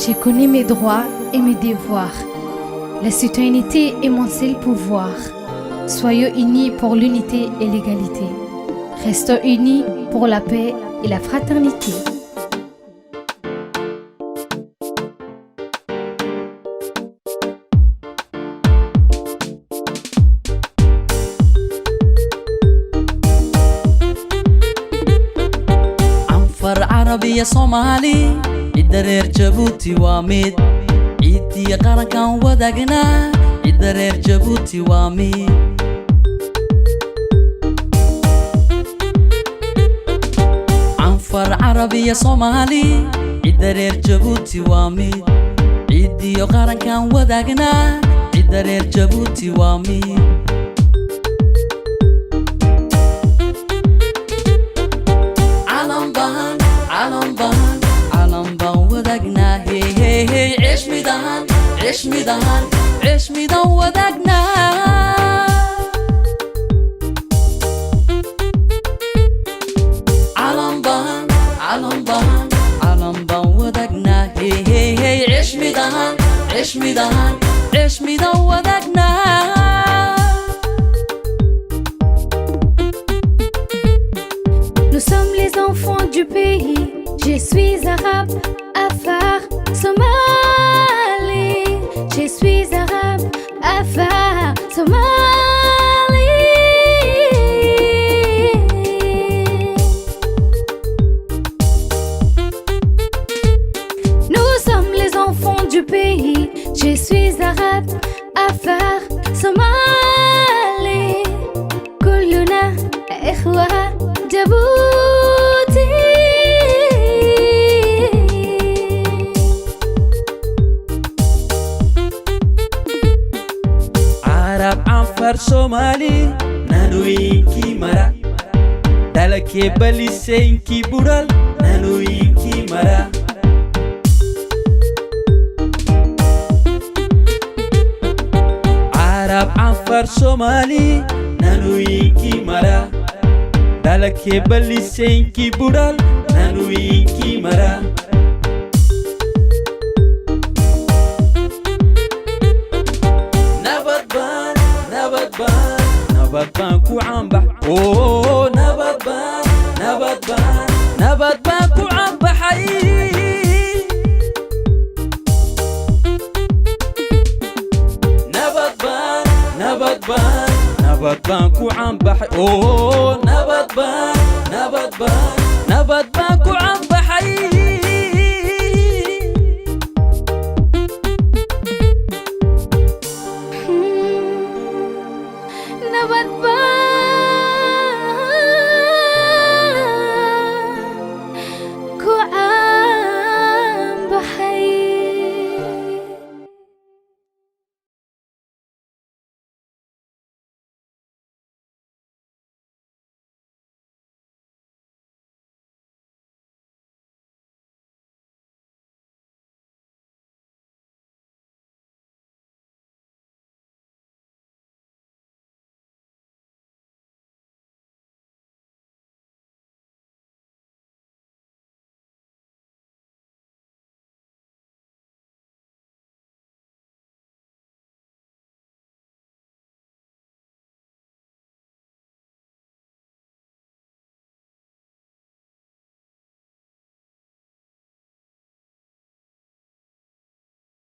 J'ai connu mes droits et mes devoirs. La citoyenneté est mon seul pouvoir. Soyons unis pour l'unité et l'égalité. Restons unis pour la paix et la fraternité. Anfar Arabiya Somali idareer Jabuuti waa mid ciidii qarankan wadaagna idareer Jabuuti waa mid Anfar Arabiya Somali idareer Jabuuti waa mid ciidii qarankan wadaagna idareer Jabuuti waa mid عيش ميدان ودقنا علم بان ودقنا هي عيش ميدان ودقنا Nous sommes les enfants du pays. Je suis arabe, Afar, Somali. Je suis arabe, Afar, Somali. Nous sommes les enfants du pays. Je suis arabe, Afar, Somali. كلنا إخوة جبوتي. عرب عنفر Somali نانوينكي مرا دلكي بلسينكي بورال نانوينكي مرا عرب عنفر Somali نانوينكي مرا دلكي بلسينكي بورال نانوينكي مرا نبات بان كو عنبح اوه نبات بان كو عنبح نبات بان كو عنبح اوه